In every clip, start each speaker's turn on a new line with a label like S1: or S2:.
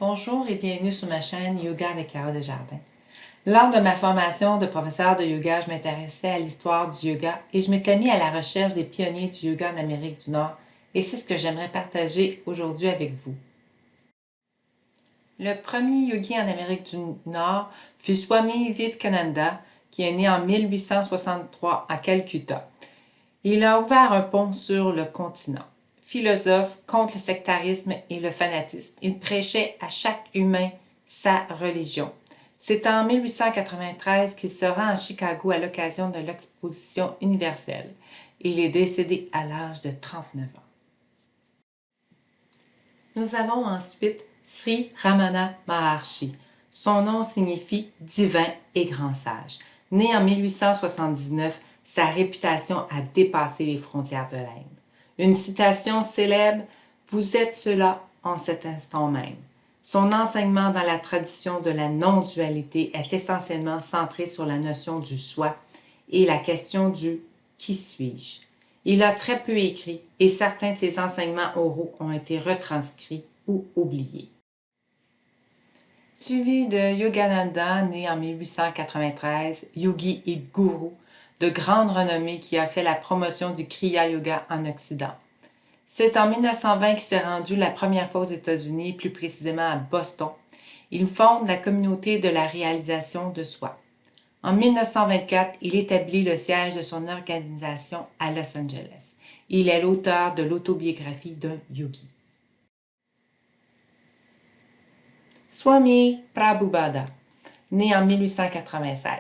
S1: Bonjour et bienvenue sur ma chaîne Yoga avec Clara Desjardins. Lors de ma formation de professeur de yoga, je m'intéressais à l'histoire du yoga et je m'étais mis à la recherche des pionniers du yoga en Amérique du Nord et c'est ce que j'aimerais partager aujourd'hui avec vous. Le premier yogi en Amérique du Nord fut Swami Vivekananda qui est né en 1863 à Calcutta. Il a ouvert un pont sur le continent. Philosophe contre le sectarisme et le fanatisme, il prêchait à chaque humain sa religion. C'est en 1893 qu'il se rend à Chicago à l'occasion de l'exposition universelle. Il est décédé à l'âge de 39 ans. Nous avons ensuite Sri Ramana Maharshi. Son nom signifie « divin et grand sage ». Né en 1879, sa réputation a dépassé les frontières de l'Inde. Une citation célèbre « Vous êtes cela en cet instant même ». Son enseignement dans la tradition de la non-dualité est essentiellement centré sur la notion du soi et la question du « qui suis-je ». Il a très peu écrit et certains de ses enseignements oraux ont été retranscrits ou oubliés. Suivi de Yogananda, né en 1893, yogi et gourou de grande renommée qui a fait la promotion du Kriya Yoga en Occident. C'est en 1920 qu'il s'est rendu la première fois aux États-Unis, plus précisément à Boston. Il fonde la communauté de la réalisation de soi. En 1924, il établit le siège de son organisation à Los Angeles. Il est l'auteur de l'autobiographie d'un yogi. Swami Prabhupada, né en 1896.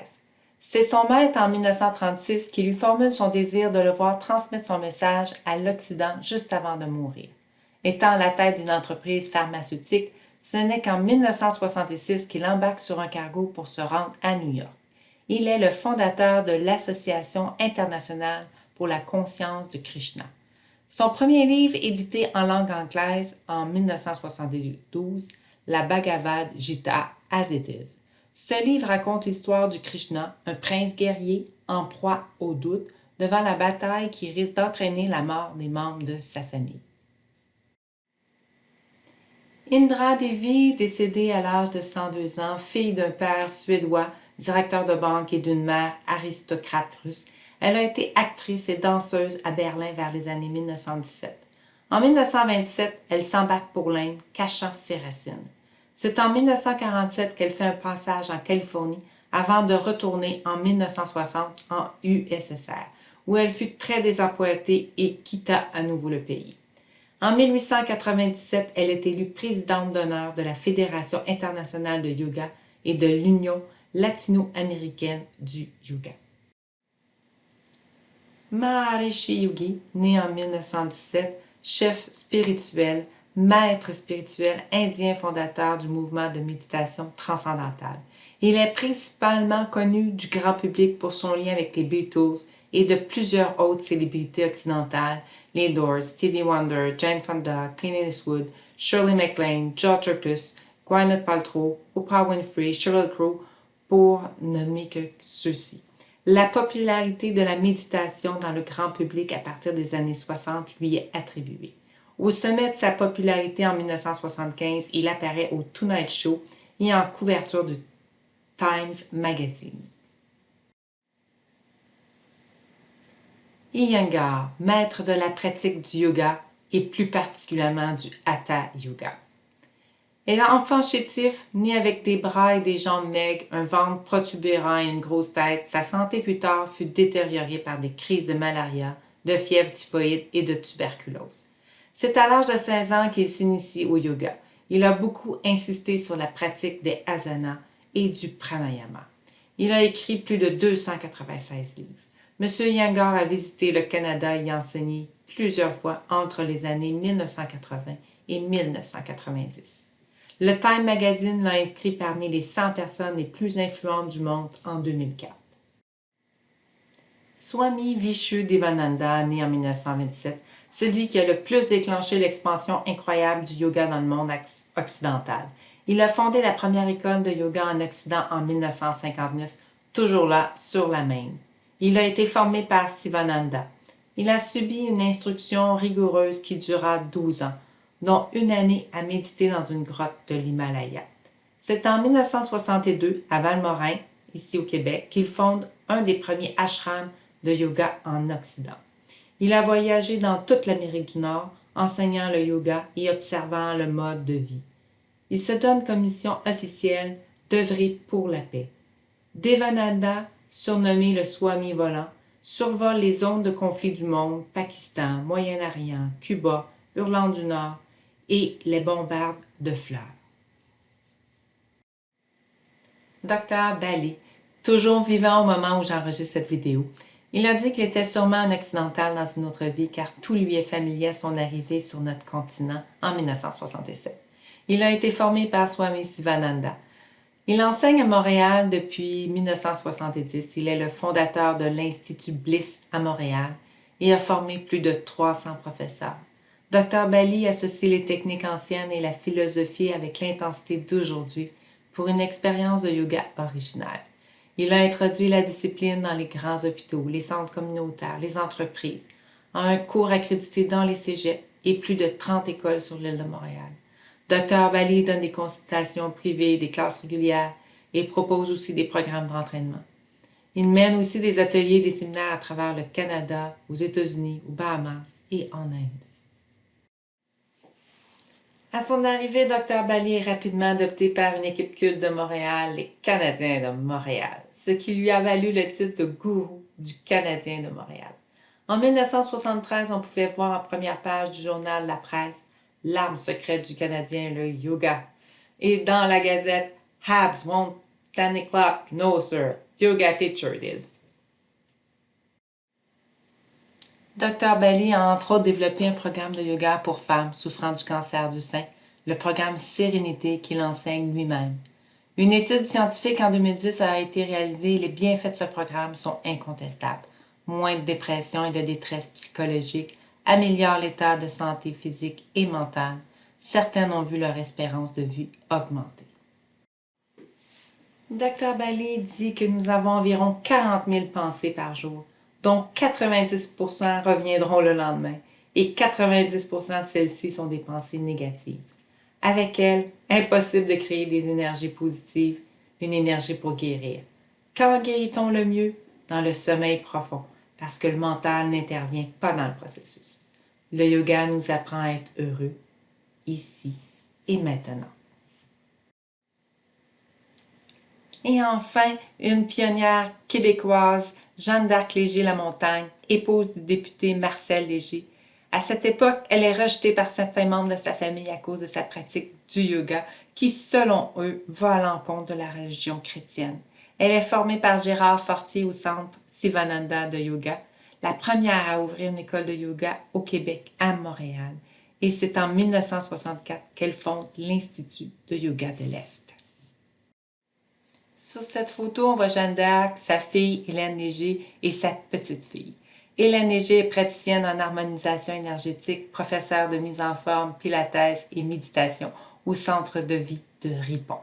S1: C'est son maître en 1936 qui lui formule son désir de le voir transmettre son message à l'Occident juste avant de mourir. Étant à la tête d'une entreprise pharmaceutique, ce n'est qu'en 1966 qu'il embarque sur un cargo pour se rendre à New York. Il est le fondateur de l'Association internationale pour la conscience de Krishna. Son premier livre, édité en langue anglaise en 1972, la Bhagavad Gita as it is. Ce livre raconte l'histoire du Krishna, un prince guerrier en proie au doute devant la bataille qui risque d'entraîner la mort des membres de sa famille. Indra Devi, décédée à l'âge de 102 ans, fille d'un père suédois, directeur de banque et d'une mère aristocrate russe, elle a été actrice et danseuse à Berlin vers les années 1917. En 1927, elle s'embarque pour l'Inde, cachant ses racines. C'est en 1947 qu'elle fait un passage en Californie avant de retourner en 1960 en USSR, où elle fut très désappointée et quitta à nouveau le pays. En 1897, elle est élue présidente d'honneur de la Fédération internationale de yoga et de l'Union latino-américaine du yoga. Maharishi Yogi, né en 1917, chef spirituel, maître spirituel indien fondateur du mouvement de méditation transcendantale. Il est principalement connu du grand public pour son lien avec les Beatles et de plusieurs autres célébrités occidentales, les Doors, Stevie Wonder, Jane Fonda, Clint Eastwood, Shirley MacLaine, George Lucas, Gwyneth Paltrow, Oprah Winfrey, Sheryl Crow, pour nommer que ceux-ci. La popularité de la méditation dans le grand public à partir des années 60 lui est attribuée. Au sommet de sa popularité en 1975, il apparaît au Tonight Show et en couverture du Times Magazine. Iyengar, maître de la pratique du yoga et plus particulièrement du Hatha Yoga. Enfant chétif, né avec des bras et des jambes maigres, un ventre protubérant et une grosse tête, sa santé plus tard fut détériorée par des crises de malaria, de fièvre typhoïde et de tuberculose. C'est à l'âge de 16 ans qu'il s'initie au yoga. Il a beaucoup insisté sur la pratique des asanas et du pranayama. Il a écrit plus de 296 livres. M. Iyengar a visité le Canada et y a enseigné plusieurs fois entre les années 1980 et 1990. Le Time Magazine l'a inscrit parmi les 100 personnes les plus influentes du monde en 2004. Swami Vishuddhivananda, né en 1927, celui qui a le plus déclenché l'expansion incroyable du yoga dans le monde occidental. Il a fondé la première école de yoga en Occident en 1959, toujours là, sur la Maine. Il a été formé par Sivananda. Il a subi une instruction rigoureuse qui dura 12 ans, dont une année à méditer dans une grotte de l'Himalaya. C'est en 1962, à Valmorin, ici au Québec, qu'il fonde un des premiers ashrams de yoga en Occident. Il a voyagé dans toute l'Amérique du Nord, enseignant le yoga et observant le mode de vie. Il se donne comme mission officielle d'œuvrer pour la paix. Devananda, surnommé le Swami volant, survole les zones de conflit du monde, Pakistan, Moyen-Orient, Cuba, Irlande du Nord et les bombarde de fleurs. Dr. Bali, toujours vivant au moment où j'enregistre cette vidéo, il a dit qu'il était sûrement un occidental dans une autre vie car tout lui est familier à son arrivée sur notre continent en 1967. Il a été formé par Swami Sivananda. Il enseigne à Montréal depuis 1970. Il est le fondateur de l'Institut Bliss à Montréal et a formé plus de 300 professeurs. Dr. Bali associe les techniques anciennes et la philosophie avec l'intensité d'aujourd'hui pour une expérience de yoga originale. Il a introduit la discipline dans les grands hôpitaux, les centres communautaires, les entreprises, a un cours accrédité dans les cégeps et plus de 30 écoles sur l'île de Montréal. Dr. Bali donne des consultations privées, des classes régulières et propose aussi des programmes d'entraînement. Il mène aussi des ateliers et des séminaires à travers le Canada, aux États-Unis, aux Bahamas et en Inde. À son arrivée, Dr. Bali est rapidement adopté par une équipe culte de Montréal, les Canadiens de Montréal, ce qui lui a valu le titre de gourou du Canadien de Montréal. En 1973, on pouvait voir en première page du journal La Presse l'arme secrète du Canadien, le yoga. Et dans la gazette, Habs won't stand clap, no sir, yoga teacher did. Dr. Bali a entre autres développé un programme de yoga pour femmes souffrant du cancer du sein, le programme Sérénité qu'il enseigne lui-même. Une étude scientifique en 2010 a été réalisée et les bienfaits de ce programme sont incontestables. Moins de dépression et de détresse psychologique, améliore l'état de santé physique et mentale. Certaines ont vu leur espérance de vie augmenter. Dr. Bali dit que nous avons environ 40 000 pensées par jour, dont 90% reviendront le lendemain et 90% de celles-ci sont des pensées négatives. Avec elles, impossible de créer des énergies positives, une énergie pour guérir. Quand guérit-on le mieux? Dans le sommeil profond, parce que le mental n'intervient pas dans le processus. Le yoga nous apprend à être heureux, ici et maintenant. Et enfin, une pionnière québécoise, Jeanne d'Arc Léger-Lamontagne, épouse du député Marcel Léger. À cette époque, elle est rejetée par certains membres de sa famille à cause de sa pratique du yoga, qui, selon eux, va à l'encontre de la religion chrétienne. Elle est formée par Gérard Fortier au Centre Sivananda de yoga, la première à ouvrir une école de yoga au Québec, à Montréal. Et c'est en 1964 qu'elle fonde l'Institut de yoga de l'Est. Sur cette photo, on voit Jeanne d'Arc, sa fille Hélène Léger et sa petite-fille. Hélène Léger est praticienne en harmonisation énergétique, professeure de mise en forme, pilates et méditation au Centre de vie de Ripon.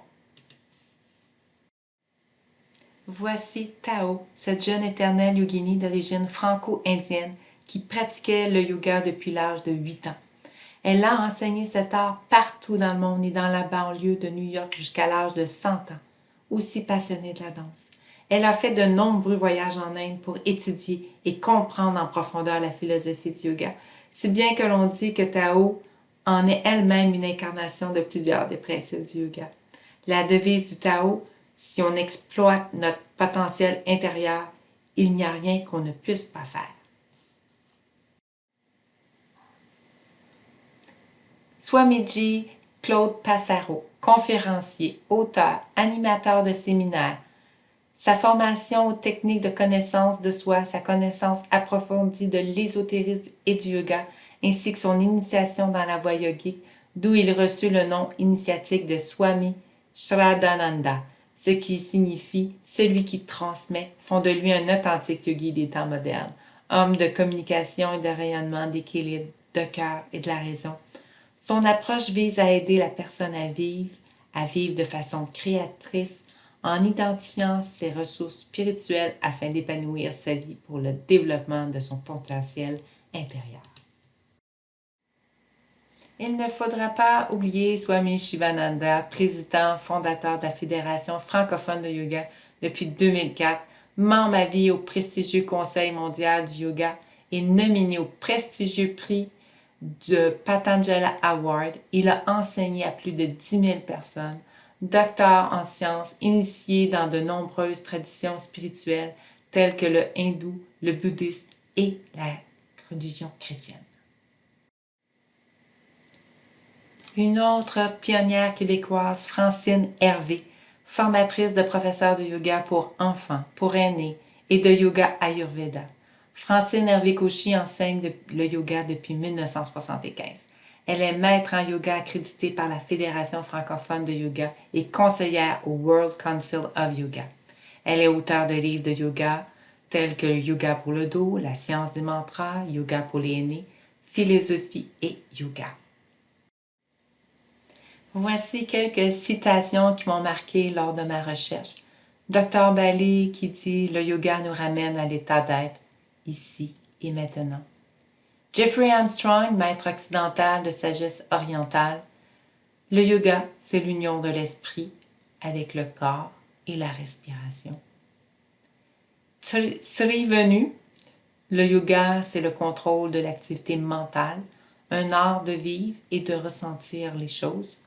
S1: Voici Tao, cette jeune éternelle yogini d'origine franco-indienne qui pratiquait le yoga depuis l'âge de 8 ans. Elle a enseigné cet art partout dans le monde et dans la banlieue de New York jusqu'à l'âge de 100 ans, aussi passionnée de la danse. Elle a fait de nombreux voyages en Inde pour étudier et comprendre en profondeur la philosophie du yoga, si bien que l'on dit que Tao en est elle-même une incarnation de plusieurs des principes du yoga. La devise du Tao, si on exploite notre potentiel intérieur, il n'y a rien qu'on ne puisse pas faire. Swamiji Claude Passaro, conférencier, auteur, animateur de séminaires. Sa formation aux techniques de connaissance de soi, sa connaissance approfondie de l'ésotérisme et du yoga, ainsi que son initiation dans la voie yogique, d'où il reçut le nom initiatique de Swami Shraddhananda, ce qui signifie « celui qui transmet », font de lui un authentique yogi des temps modernes, homme de communication et de rayonnement, d'équilibre, de cœur et de la raison. Son approche vise à aider la personne à vivre de façon créatrice, en identifiant ses ressources spirituelles afin d'épanouir sa vie pour le développement de son potentiel intérieur. Il ne faudra pas oublier Swami Shivananda, président fondateur de la Fédération francophone de yoga depuis 2004, membre à vie au prestigieux Conseil mondial du yoga et nominé au prestigieux prix de Patanjala Award. Il a enseigné à plus de 10 000 personnes, docteur en sciences, initié dans de nombreuses traditions spirituelles telles que le hindou, le bouddhisme et la religion chrétienne. Une autre pionnière québécoise, Francine Hervé, formatrice de professeurs de yoga pour enfants, pour aînés et de yoga Ayurveda. Francine Hervé-Cauchy enseigne le yoga depuis 1975. Elle est maître en yoga accréditée par la Fédération francophone de yoga et conseillère au World Council of Yoga. Elle est auteure de livres de yoga tels que Yoga pour le dos, La science des mantras, Yoga pour les aînés, Philosophie et yoga. Voici quelques citations qui m'ont marqué lors de ma recherche. Dr. Bali qui dit « Le yoga nous ramène à l'état d'être, ici et maintenant ». Jeffrey Armstrong, maître occidental de sagesse orientale. Le yoga, c'est l'union de l'esprit avec le corps et la respiration. Sri Venu, le yoga, c'est le contrôle de l'activité mentale, un art de vivre et de ressentir les choses.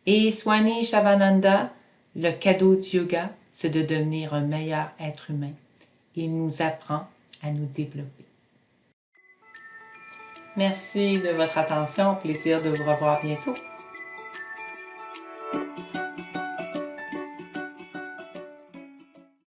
S1: Et Swami Shivananda, le cadeau du yoga, c'est de devenir un meilleur être humain. Il nous apprend à nous développer. Merci de votre attention. Plaisir de vous revoir bientôt.